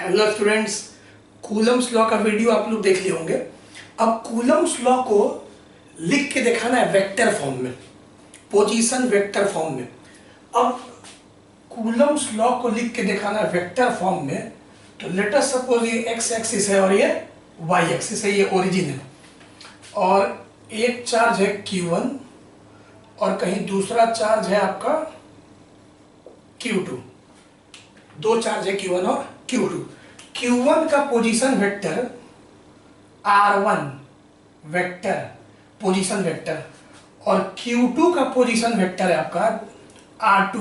Hello students, Coulomb's law का video आप लोग देख लिए होंगे। अब कूलम्स लॉ को लिख के दिखाना है वेक्टर फॉर्म में, पोजीशन वेक्टर फॉर्म में। अब कूलम्स लॉ को लिख के दिखाना है वेक्टर फॉर्म में, तो लेट अस सपोज ये एक्स एक्सिस है और ये वाई एक्सिस है, ये ओरिजिन है और एक चार्ज है Q1 और कहीं दूसरा चार्ज है आपका Q2। दो चार्ज है Q1 और Q2। Q1 का position vector R1 vector position vector और Q2 का पोजीशन वेक्टर है आपका R2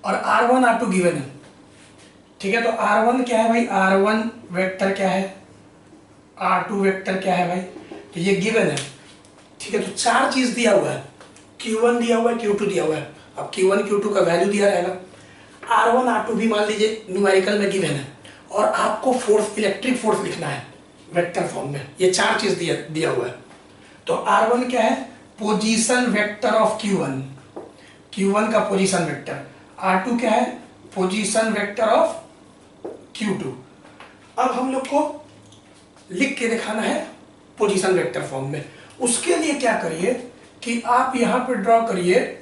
और R1 R2 गिवन है। ठीक है, तो R1 क्या है भाई? R1 वेक्टर क्या है? R2 वेक्टर क्या है भाई? तो ये गिवन है। ठीक है, तो चार चीज दिया हुआ है, Q1 दिया हुआ है, Q2 दिया हुआ है। अब Q1 Q2 का वैल्यू दिया रहेगा, R1 R2 भी मान लीजिए न्यूमेरिकल में गिवन है और आपको फोर्स, इलेक्ट्रिक फोर्स लिखना है वेक्टर फॉर्म में। ये चार चीज दिया हुआ है। तो R1 क्या है? Position vector of Q1, Q1 का पोजीशन वेक्टर। R2 क्या है? Position vector of Q2। अब हम लोग को लिख के दिखाना है पोजीशन वेक्टर फॉर्म में। उसके लिए क्या करिए कि आप यहां पे ड्रॉ करिए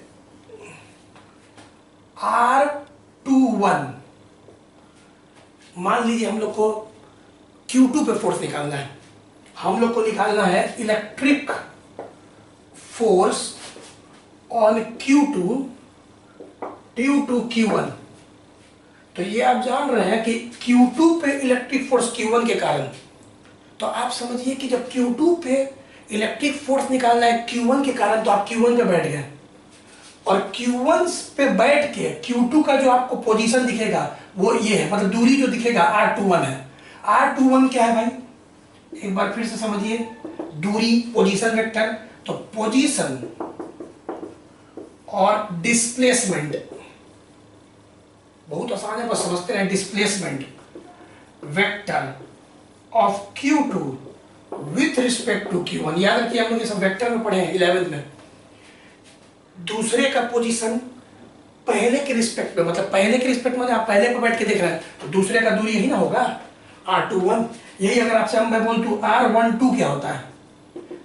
R21। मान लीजिए हम लोग को Q2 पे फोर्स निकालना है, हम लोग को निकालना है electric force on Q2 due to Q1। तो ये आप जान रहे हैं कि Q2 पे इलेक्ट्रिक फोर्स Q1 के कारण। तो आप समझिए कि जब Q2 पे इलेक्ट्रिक फोर्स निकालना है Q1 के कारण, तो आप Q1 पे बैठ गए और Q1 पे बैठ के Q2 का जो आपको पोजीशन दिखेगा वो ये है, मतलब दूरी जो दिखेगा R21 है। R21 क्या है भाई? एक बार फिर से समझिए, दूरी पोजीशन वेक्टर। तो पोजीशन और डिस्प्लेसमेंट, बहुत आसान है, बस समझते हैं। Displacement vector of Q2 with respect to Q1। याद रखिए, हम लोग ये सब वेक्टर में पढ़े हैं 11th में। दूसरे का पोजीशन पहले के रिस्पेक्ट में, मतलब पहले के रिस्पेक्ट में आप पहले पर बैठ के देख रहे हैं तो दूसरे का दूरी यही ना होगा, R21। यही अगर आपसे मैं बोल दूं R12 क्या होता है,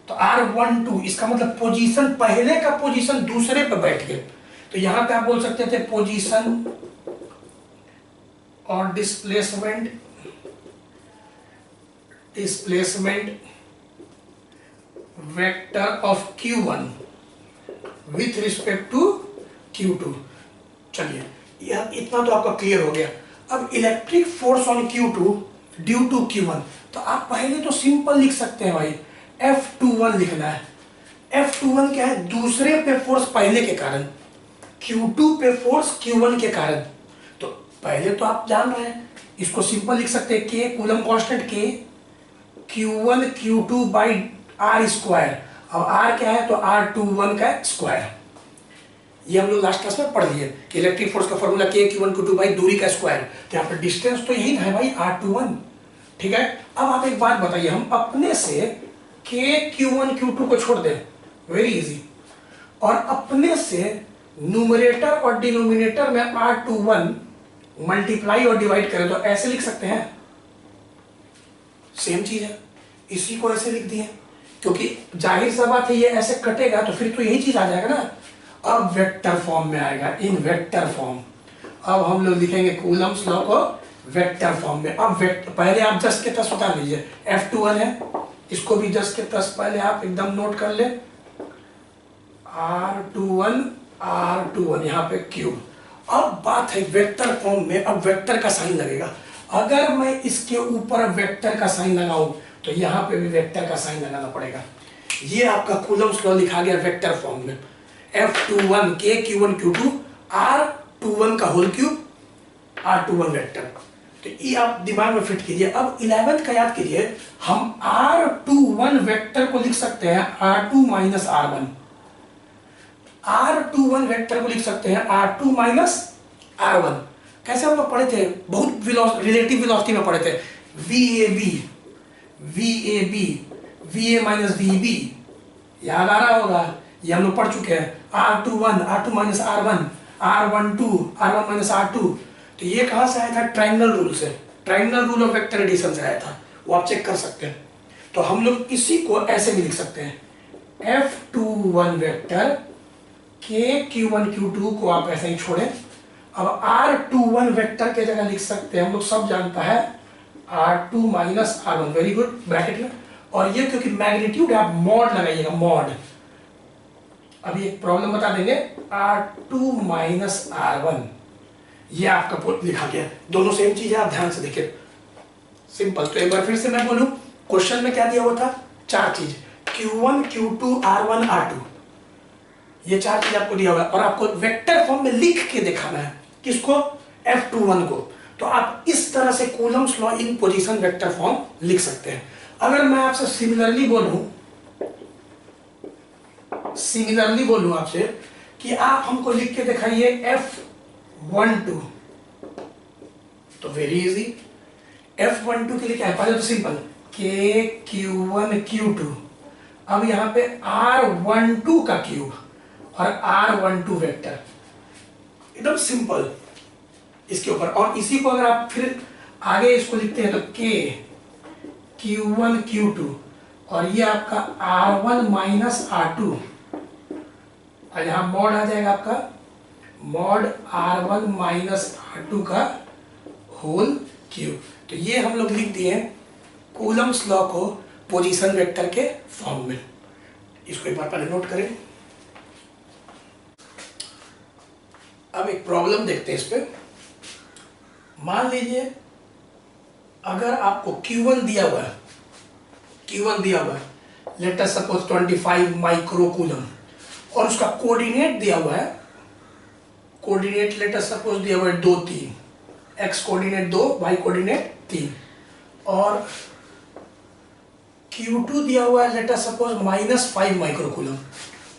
तो R12 इसका मतलब पोजीशन, पहले का पोजीशन दूसरे पर बैठ के। तो यहां पे आप बोल सकते थे पोजीशन और displacement vector of Q1 with respect to Q2। चलिए, यह इतना तो आपका क्लियर हो गया। अब electric force on Q2 due to Q1, तो आप पहले तो सिंपल लिख सकते हैं भाई, F21 लिखना है। F21 क्या है? दूसरे पे फोर्स पहले के कारण, Q2 पे फोर्स Q1 के कारण। तो पहले तो आप जान रहे हैं, इसको सिंपल लिख सकते हैं K coulomb constant K Q1 Q2 by R square. अब R क्या है? तो R21 का स्क्वायर। ये हम लोग लास्ट क्लास में पढ़ लिए कि इलेक्ट्रिक फोर्स का formula K Q1 Q2 by दूरी का स्क्वायर। तो यहाँ पर डिस्टेंस तो यही है भाई, R21। ठीक है, अब आप एक बात बताइए, हम अपने से K Q1 Q2 को छोड़ दें, वेरी इजी, और अपने से न्यूमरेटर और डिनोमिनेटर में R21 मल्टीप्लाई और डिवाइड करें, तो ऐसे लिख सकते हैं। सेम चीज है, इसी को ऐसे लिख दिए, क्योंकि जाहिर सा बात है ये ऐसे कटेगा तो फिर तो यही चीज आ जाएगा ना। अब वेक्टर फॉर्म में आएगा, इन वेक्टर फॉर्म। अब हम लोग लिखेंगे कूलम्स लॉ को वेक्टर फॉर्म में। अब वेक्टर, पहले आप जस्ट के तस उतार लीजिए, F21 है, इसको भी जस्ट के तस पहले आप एकदम नोट कर ले, R21 यहाँ पे Q। अब बात है वेक्टर फॉर्म में, अब वेक्टर का साइन लगेगा। अगर मैं इसके ऊपर वेक्टर का साइन लगाऊं तो यहाँ पे भी वेक्टर का साइन लगाना पड़ेगा। ये आपका कूलम्स लॉ लिखा गया वेक्टर फॉर्म में, F21 K Q1 Q2 R21 का होल क्यूब R21 वेक्टर। तो ये आप दिमाग में फिट कीजिए। अब 11th का याद कीजिए, हम R21 वेक्टर को लिख सकते हैं R2 minus R1। R21 vector को लिख सकते हैं R2 माइनस R1। कैसे हम लोग पढ़े थे? बहुत रिलेटिव वेलोसिटी में पढ़े थे, VA माइनस VB, याद आ रहा होगा, ये हम लोग पढ़ चुके हैं। R21 minus R1 R12 R1 minus R2। तो ये कहां से आया था? ट्रायंगल रूल से। Triangular rule of vector addition से आया था, वो आप चेक कर सकते हैं। तो हम लोग इसी को ऐसे भी लिख सकते हैं, F21 वेक्टर KQ1 Q2 को आप ऐसे ही छोड़ें। अब R21 वेक्टर के जगह लिख सकते हैं, हम लोग सब जानता है R2 minus R1, very good, bracket में। और ये क्योंकि मैग्नीट्यूड है, आप मॉड लगाइएगा, मॉड। अभी एक प्रॉब्लम बता देंगे, R2 माइनस R1, ये आपका लिखा गया, दोनों सेम चीज है, आप ध्यान से देखिए, सिंपल। तो एक बार फिर से मैं बोलूं, क्वेश्चन में क्या दिया हुआ था, 4 चीज, Q1 Q2 R1 R2, ये 4 चीज आपको दिया हुआ है, और आपको वेक्टर फॉर्म में लिख के दिखाना है, किसको, F21 को। तो आप इस तरह से Coulomb's law in position vector form लिख सकते हैं। अगर मैं आपसे सिमिलरली बोलूं आपसे कि आप हमको लिख के दिखाइए F12, तो वेरी इजी। F12 के लिए क्या है, पहले तो सिंपल, KQ1 Q2। अब यहां पे R12 का क्यूब और R12 वेक्टर, एकदम सिंपल इसके ऊपर। और इसी को अगर आप फिर आगे इसको लिखते हैं तो KQ1 Q2, और ये आपका R1 माइनस R2, और यहां मॉड आ जाएगा आपका मॉड R1 माइनस R2 का होल क्यूब। तो ये हम लोग लिख दिए कूलम्स लॉ को पोजीशन वेक्टर के फॉर्म में। इसको एक बार पहले नोट करें। अब एक प्रॉब्लम देखते हैं इस पे। मान लीजिए अगर आपको Q1 दिया हुआ है, let us suppose 25 micro coulomb, और उसका कोऑर्डिनेट दिया हुआ है, कोऑर्डिनेट लेट अस सपोज दिया हुआ है 2 3, x कोऑर्डिनेट 2, y कोऑर्डिनेट 3, और Q2 दिया हुआ है let us suppose -5 micro coulomb,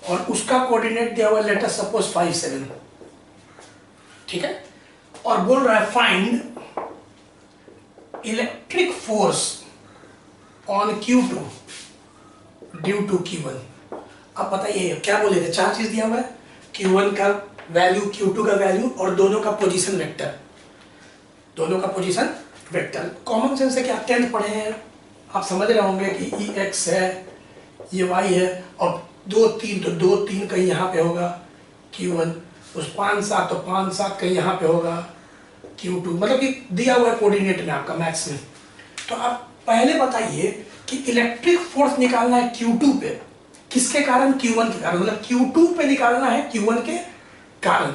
और उसका कोऑर्डिनेट दिया हुआ है लेट अस सपोज 5 7, ठीक है। और बोल रहा है find electric force on Q2 due to Q1। अब बताइए क्या बोले थे, 4 चीज दिया हुआ है, Q1 का वैल्यू, Q2 का वैल्यू, और दोनों का पोजीशन वेक्टर। कॉमन सेंस से क्या 10th पढ़े हैं, आप समझ रहे होंगे कि ये x है, ये y है, और 2 3 तो 2 3 कहीं यहाँ पे होगा Q1, उस 5 7 तो 5 7 कहीं यहाँ पे होगा Q2, मतलब कि दिया हुआ है कोऑर्डिनेट में आपका मैथ्स में। तो आप पहले बताइए कि इलेक्ट्रिक फोर्स निकालना है Q2 पे, किसके कारण, Q1 के कारण, मतलब Q2 पे निकालना है Q1 के कारण।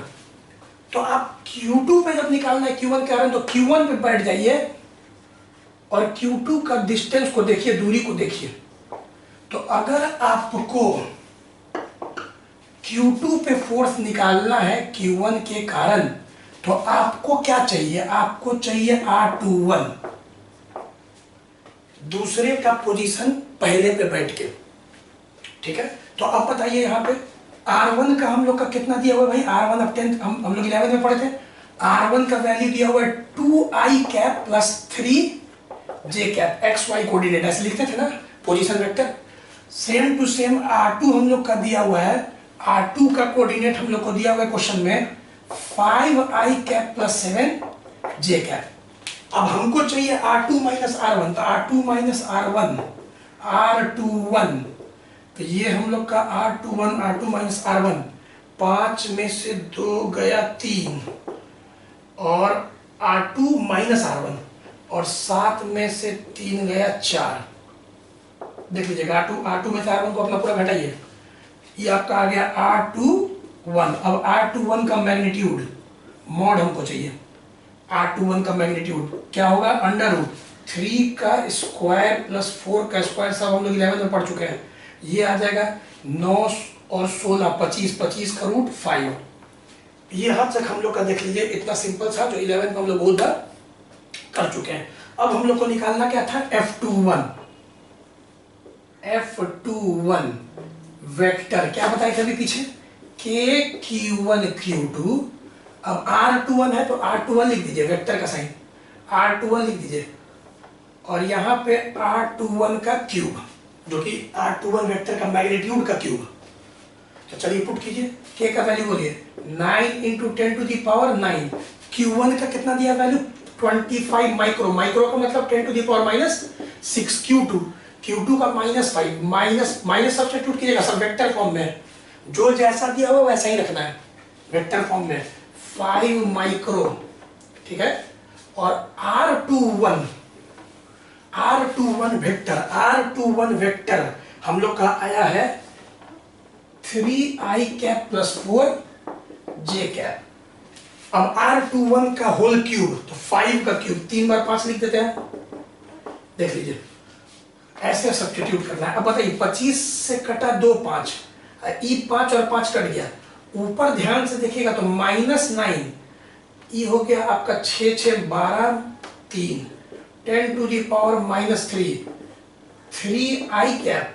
तो आप Q2 पे जब निकालना है Q1 के कारण, तो Q1 पे बैठ जाइए और Q2 का डिस्टेंस को देखिए, दूरी को देखिए। तो अगर आपको Q2 पे फोर्स निकालना है Q1 के कारण, तो आपको क्या चाहिए, आपको चाहिए R21, दूसरे का पोजीशन पहले पे बैठ के, ठीक है। तो अब बताइए यहाँ पे R1 का हम लोग का कितना दिया हुआ है भाई, R1 अब 10th हम लोग 11th में पढ़े थे, R1 का वैल्यू दिया हुआ है 2i cap plus 3j cap, x y coordinate ऐसे लिखते थे ना position vector. Same to same R2 हम लोग का दिया हुआ है, R2 का कोऑर्डिनेट हम लोग को दिया हुआ है क्वेश्चन में 5i cap plus 7j cap. अब हमको चाहिए R2 माइनस R1, तो R2 माइनस R1 R21, तो ये हम लोग का R2 माइनस R1, 5 में से 2 गया 3, और R2 माइनस R1, और 7 में से 3 गया 4। देख लीजिएगा R2 में से R1 को अपना पूरा घटाइए, ये आपका आ गया R21। अब R21 का मैग्नीट्यूड मॉड हमको चाहिए, R21 का मैग्नीट्यूड क्या होगा, √3 का स्क्वायर प्लस 4 का स्क्वायर, सब हम लोग 11 में पढ़ चुके हैं। ये आ जाएगा 9 और 16 25, 25 का √5। ये हद तक हम लोग का देख लीजिए, इतना सिंपल था जो 11 में हम लोग बहुत बार कर चुके हैं। अब हम लोग को निकालना क्या था, F21 वेक्टर, क्या बताए थे अभी पीछे, KQ1 Q2। अब R21 है तो R21 लिख दीजिए, वेक्टर का साइन R21 लिख दीजिए, और यहाँ पे R21 का क्यूब, जो कि R21 वेक्टर का मैग्नीट्यूड का क्यूब। तो चलिए पुट कीजिए, K का वैल्यू बोलिए 9 × 10⁻⁹। Q1 का कितना दिया वैल्यू, 25 माइक्रो, माइक्रो का मतलब 10 to the power minus 6 Q2, Q2 का -5, माइनस सब्स्टिट्यूट कीजिएगा, सब वेक्टर फॉर्म में है, जो जैसा दिया हुआ वैसा ही रखना है वेक्टर फॉर्म में, 5 माइक्रो, ठीक है। और R21 वेक्टर हम लोग का आया है 3i cap plus 4j cap. अब R21 का होल क्यूब, तो 5 का क्यूब 3 बार 5 लिख देते हैं, देख लीजिए ऐसे सब्स्टिट्यूट करना है। अब बताइए 25 से कटा 2 5, ई 5 और 5 कट गया, ऊपर ध्यान से देखिएगा तो -9, ई हो गया आपका 6 6 12 3, 10 to the power -3, 3i cap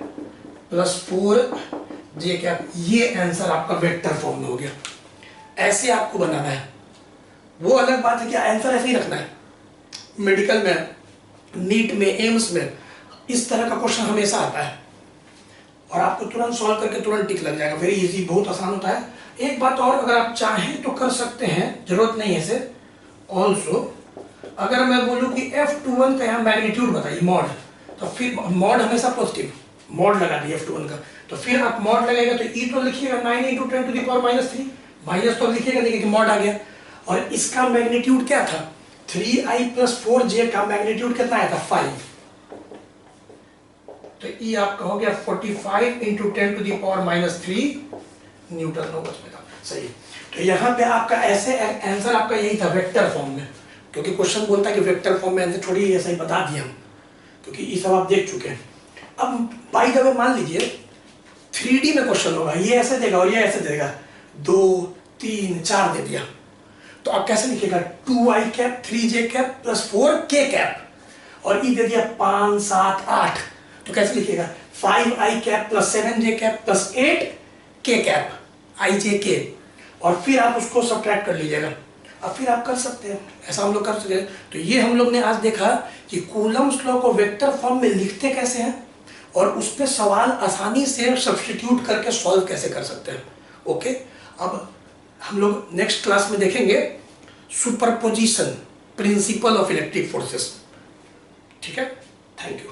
plus 4j cap, ये आंसर आपका वेक्टर फॉर्म में हो गया। ऐसे आपको बनाना है, वो अलग बात है कि आंसर ऐसे ही रखना है। मेडिकल में, नीट में, एम्स में इस तरह का क्वेश्चन हमेशा आता है और आपको तुरंत सॉल्व करके तुरंत टिक लग जाएगा, वेरी इजी, बहुत आसान होता है। एक बात और, अगर आप चाहें तो कर सकते हैं, जरूरत नहीं है इसे। ऑल्सो अगर मैं बोलूं कि F21 का यहाँ मैग्नीट्यूड बताइए मॉड, तो फिर मॉड हमेशा पॉजिटिव, मॉड लगा दिए F21 का, तो फिर आप मॉड लगाएगा तो ई तो लिखिएगा 9 × 10 टू द पावर -3, माइनस तो लिखिएगा, देखिए कि मॉड आ गया। और इसका मैग्नीट्यूड क्या था, 3i प्लस 4j का मैग्नीट्यूड कितना आया था 5, तो ई आपका हो गया 45 × 10 टू द पावर -3 न्यूटन नोबस में था, सही। तो यहाँ पे आपका ऐसे आंसर आपका यही था वेक्टर फॉर्म में, क्योंकि क्वेश्चन बोलता है कि वेक्टर फॉर्म में आंसर, थोड़ी ऐसा ही बता दिया हम, क्योंकि ये सब आप देख चुके हैं। अब बाय द वे मान लीजिए 3D में क्वेश्चन होगा, ये ऐसे देगा और ये ऐसे देगा, 2 3 4 दे दिया, तो आप कैसे लिखिएगा 2i cap 3j cap plus 4k cap, और ई दे दिया 5 7 8, तो कैसे लिखिएगा 5i cap plus 7j cap plus 8k cap ijk, और फिर आप उसको सब्ट्रैक्ट कर लीजिएगा। अब फिर आप कर सकते हैं, ऐसा हम लोग कर सकते हैं। तो ये हम लोग ने आज देखा कि कूलम्स लॉ को वेक्टर फॉर्म में लिखते कैसे हैं और उस पर सवाल आसानी से सब्स्टिट्यूट करके सॉल्व कैसे कर सकते हैं। ओके, अब हम लोग नेक्स्ट क्लास में देखेंगे superposition, principle of electric forces. ठीक है, थैंक यू।